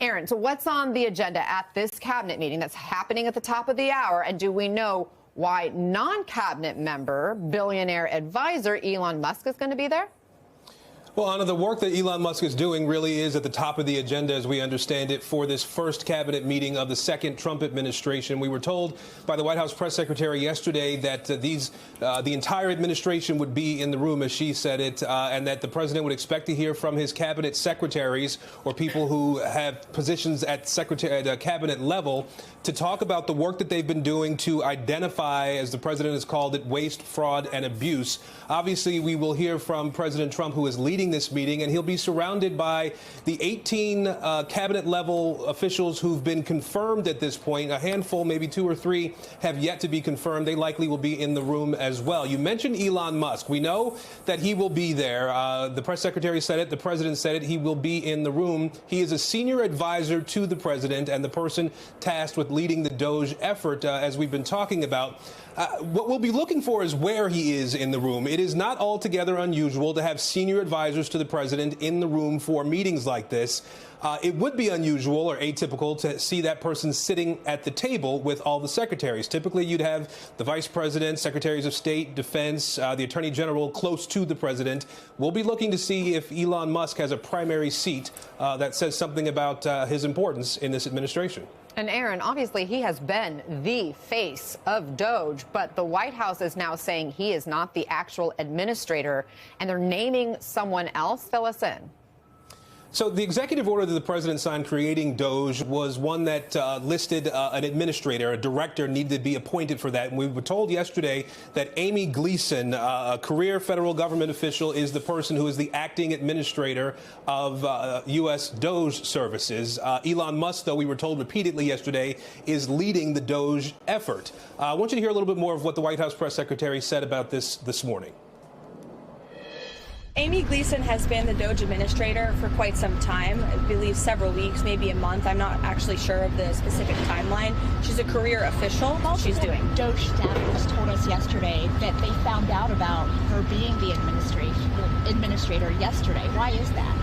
Aaron, so what's on the agenda at this cabinet meeting that's happening at the top of the hour? And do we know why non-cabinet member, billionaire advisor Elon Musk is going to be there? Well, Anna, the work that Elon Musk is doing really is at the top of the agenda, as we understand it, for this first cabinet meeting of the second Trump administration. We were told by the White House press secretary yesterday that the entire administration would be in the room, as she said it, and that the president would expect to hear from his cabinet secretaries or people who have positions at cabinet level to talk about the work that they've been doing to identify, as the president has called it, waste, fraud, and abuse. Obviously, we will hear from President Trump, who is leading this meeting, and he'll be surrounded by the 18 cabinet-level officials who've been confirmed at this point. A handful, maybe 2 or 3, have yet to be confirmed. They likely will be in the room as well. You mentioned Elon Musk. We know that he will be there. The press secretary said it. The president said it. He will be in the room. He is a senior advisor to the president and the person tasked with leading the DOGE effort, as we've been talking about. What we'll be looking for is where he is in the room. It is not altogether unusual to have senior advisors to the president in the room for meetings like this. It would be unusual or atypical to see that person sitting at the table with all the secretaries. Typically, you'd have the vice president, secretaries of state, defense, the attorney general close to the president. We'll be looking to see if Elon Musk has a primary seat that says something about his importance in this administration. And Aaron, obviously, he has been the face of DOGE, but the White House is now saying he is not the actual administrator, and they're naming someone else. Fill us in. So the executive order that the president signed creating DOGE was one that listed an administrator, a director needed to be appointed for that. And we were told yesterday that Amy Gleason, a career federal government official, is the person who is the acting administrator of U.S. DOGE services. Elon Musk, though, we were told repeatedly yesterday, is leading the DOGE effort. I want you to hear a little bit more of what the White House press secretary said about this morning. Amy Gleason has been the DOGE administrator for quite some time, I believe several weeks, maybe a month. I'm not actually sure of the specific timeline. She's a career official. She's doing. DOGE staffers told us yesterday that they found out about her being the administrator yesterday. Why is that?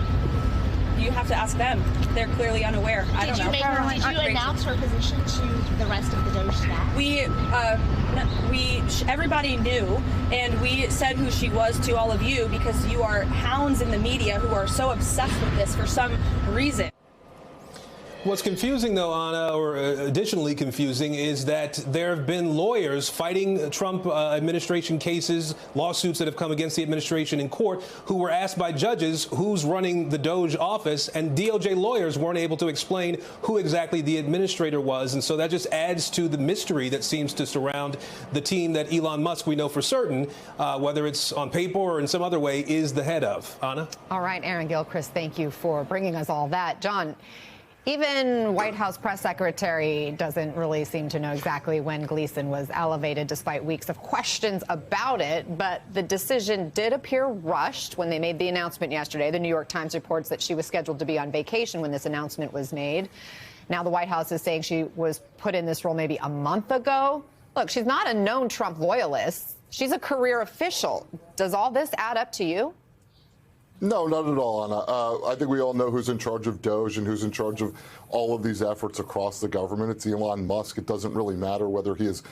You have to ask them. They're clearly unaware. I don't know. Did you announce her position to the rest of the DOGE staff? Everybody knew, and we said who she was to all of you because you are hounds in the media who are so obsessed with this for some reason. What's confusing, though, Anna, or additionally confusing, is that there have been lawyers fighting Trump administration cases, lawsuits that have come against the administration in court, who were asked by judges who's running the DOGE office, and DOJ lawyers weren't able to explain who exactly the administrator was. And so that just adds to the mystery that seems to surround the team that Elon Musk, we know for certain, whether it's on paper or in some other way, is the head of. Anna? All right, Aaron Gilchrist, thank you for bringing us all that. John, even White House press secretary doesn't really seem to know exactly when Gleason was elevated, despite weeks of questions about it. But the decision did appear rushed when they made the announcement yesterday. The New York Times reports that she was scheduled to be on vacation when this announcement was made. Now the White House is saying she was put in this role maybe a month ago. Look, she's not a known Trump loyalist. She's a career official. Does all this add up to you? No, not at all, Anna. I think we all know who's in charge of DOGE and who's in charge of all of these efforts across the government. It's Elon Musk. It doesn't really matter whether he is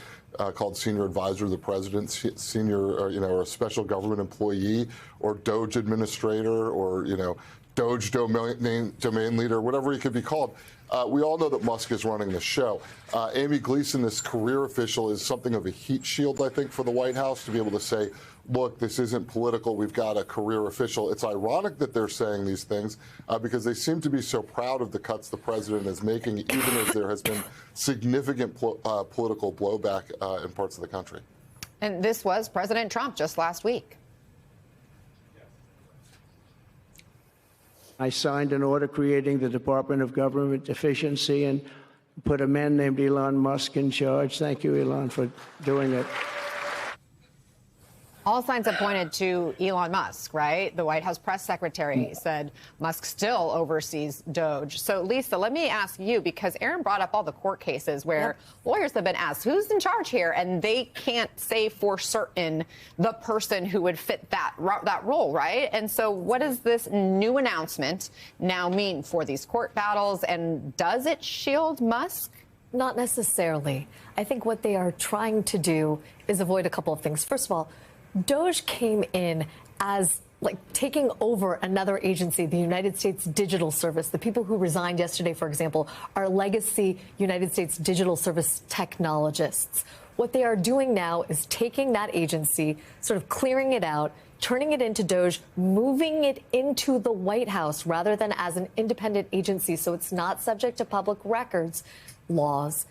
called senior advisor to the president, senior, or a special government employee, or DOGE administrator, or, DOGE domain leader, whatever he could be called. We all know that Musk is running the show. Amy Gleason, this career official, is something of a heat shield, I think, for the White House to be able to say, look, this isn't political. We've got a career official. It's ironic that they're saying these things because they seem to be so proud of the cuts the president is making, even as there has been significant political blowback in parts of the country. And this was President Trump just last week. I signed an order creating the Department of Government Efficiency and put a man named Elon Musk in charge. Thank you, Elon, for doing it. All signs have pointed to Elon Musk, right? The White House press secretary said Musk still oversees Doge. So, Lisa, let me ask you, because Aaron brought up all the court cases where lawyers have been asked, who's in charge here? And they can't say for certain the person who would fit that role, right? And so what does this new announcement now mean for these court battles? And does it shield Musk? Not necessarily. I think what they are trying to do is avoid a couple of things. First of all, Doge came in as like taking over another agency, the United States Digital Service. The people who resigned yesterday, for example, are legacy United States Digital Service technologists. What they are doing now is taking that agency, sort of clearing it out, turning it into Doge, moving it into the White House rather than as an independent agency, so it's not subject to public records laws.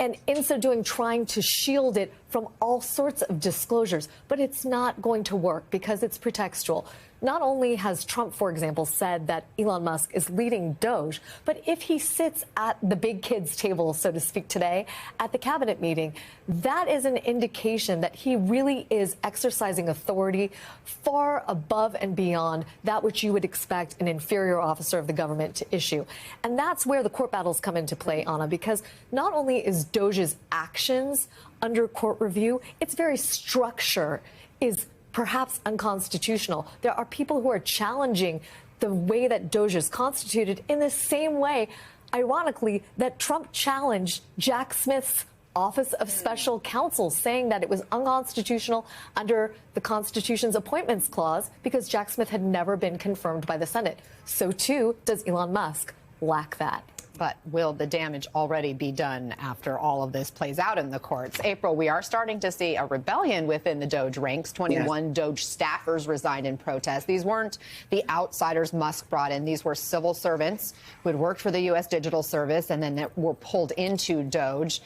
And in so doing, trying to shield it from all sorts of disclosures. But it's not going to work because it's pretextual. Not only has Trump, for example, said that Elon Musk is leading Doge, but if he sits at the big kids table, so to speak, today at the cabinet meeting, that is an indication that he really is exercising authority far above and beyond that which you would expect an inferior officer of the government to issue. And that's where the court battles come into play, Anna, because not only is Doge's actions under court review, its very structure is perhaps unconstitutional. There are people who are challenging the way that Doge is constituted in the same way, ironically, that Trump challenged Jack Smith's Office of Special Counsel, saying that it was unconstitutional under the Constitution's Appointments Clause because Jack Smith had never been confirmed by the Senate. So, too, does Elon Musk lack that. But will the damage already be done after all of this plays out in the courts? April, we are starting to see a rebellion within the Doge ranks. 21 Doge staffers resigned in protest. These weren't the outsiders Musk brought in. These were civil servants who had worked for the U.S. Digital Service and then were pulled into Doge.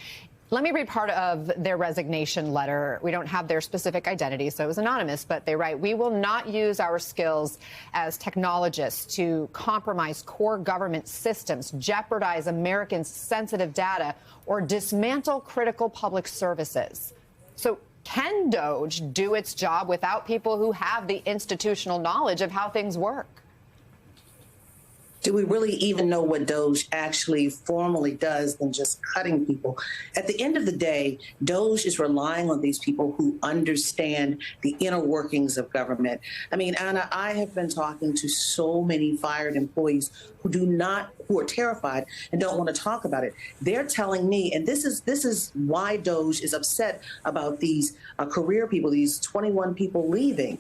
Let me read part of their resignation letter. We don't have their specific identity, so it was anonymous, but they write, "We will not use our skills as technologists to compromise core government systems, jeopardize Americans' sensitive data, or dismantle critical public services." So can Doge do its job without people who have the institutional knowledge of how things work? Do we really even know what Doge actually formally does than just cutting people? At the end of the day, Doge is relying on these people who understand the inner workings of government. I mean, Anna, I have been talking to so many fired employees who are terrified and don't want to talk about it. They're telling me, and this is why Doge is upset about these career people, these 21 people leaving.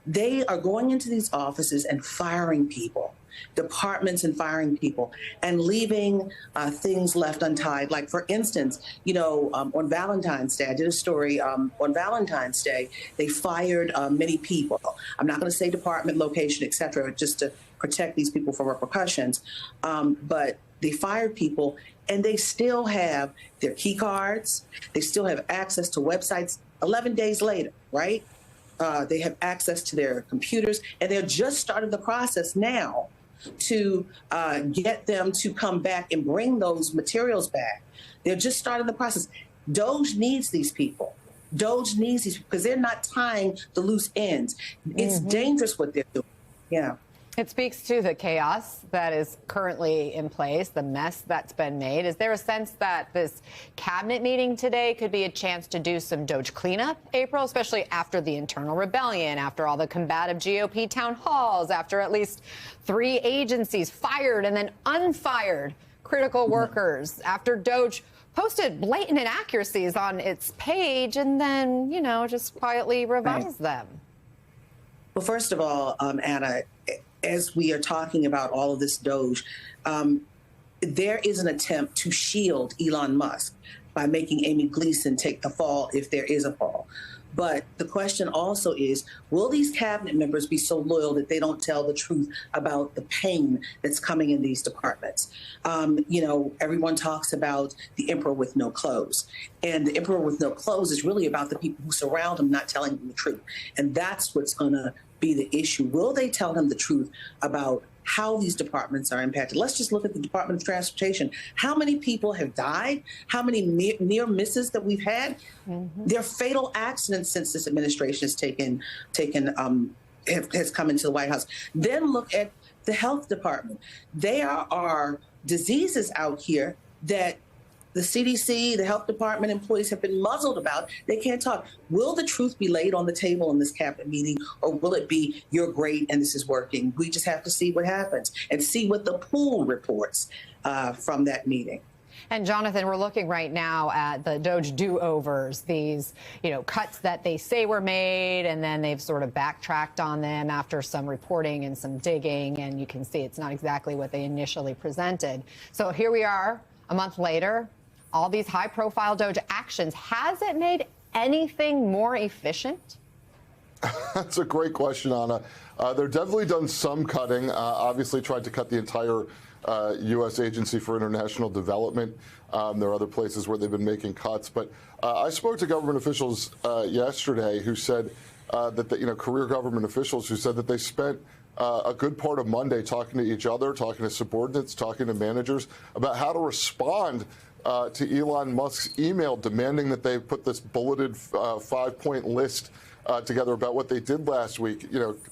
They are going into these offices and firing people, departments and firing people, and leaving things left untied. Like, for instance, on Valentine's Day, I did a story on Valentine's Day, they fired many people. I'm not going to say department, location, et cetera, just to protect these people from repercussions. But they fired people, and they still have their key cards. They still have access to websites 11 days later, right? They have access to their computers, and they're just starting the process now to get them to come back and bring those materials back. They're just starting the process. Doge needs these people. Doge needs these because they're not tying the loose ends. It's dangerous what they're doing. Yeah. It speaks to the chaos that is currently in place, the mess that's been made. Is there a sense that this cabinet meeting today could be a chance to do some Doge cleanup, April, especially after the internal rebellion, after all the combative GOP town halls, after at least 3 agencies fired and then unfired critical workers, after Doge posted blatant inaccuracies on its page and then, just quietly revised them? Well, first of all, Anna, as we are talking about all of this Doge, there is an attempt to shield Elon Musk by making Amy Gleason take the fall if there is a fall. But the question also is, will these cabinet members be so loyal that they don't tell the truth about the pain that's coming in these departments? Everyone talks about the emperor with no clothes. And the emperor with no clothes is really about the people who surround him not telling him the truth. And that's what's going to be the issue. Will they tell him the truth about how these departments are impacted. Let's just look at the Department of Transportation. How many people have died? How many near misses that we've had? There are fatal accidents since this administration has come into the White House. Then look at the health department. There are diseases out here that the CDC, the health department employees have been muzzled about. They can't talk. Will the truth be laid on the table in this cabinet meeting, or will it be, you're great and this is working? We just have to see what happens and see what the pool reports from that meeting. And Jonathan, we're looking right now at the DOJ do-overs, these, cuts that they say were made, and then they've sort of backtracked on them after some reporting and some digging, and you can see it's not exactly what they initially presented. So here we are, a month later, all these high-profile DOJ actions. Has it made anything more efficient? That's a great question, Anna. They're definitely done some cutting. Obviously tried to cut the entire U.S. Agency for International Development. There are other places where they've been making cuts. But I spoke to government officials yesterday who said that, career government officials who said that they spent a good part of Monday talking to each other, talking to subordinates, talking to managers about how to respond to Elon Musk's email demanding that they put this bulleted 5-point list together about what they did last week,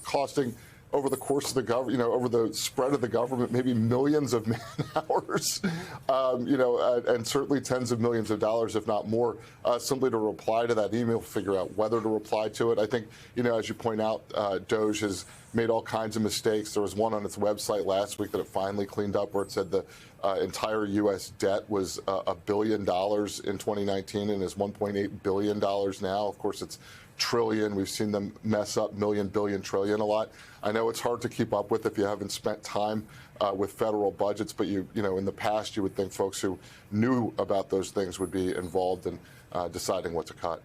costing over the course of the government, over the spread of the government, maybe millions of man hours, and certainly tens of millions of dollars, if not more, simply to reply to that email, figure out whether to reply to it. I think, as you point out, DOJ has made all kinds of mistakes. There was one on its website last week that it finally cleaned up where it said the entire U.S. debt was $1 billion in 2019 and is $1.8 billion now. Of course, it's trillion. We've seen them mess up million, billion, trillion a lot. I know it's hard to keep up with if you haven't spent time with federal budgets, but in the past, you would think folks who knew about those things would be involved in deciding what to cut.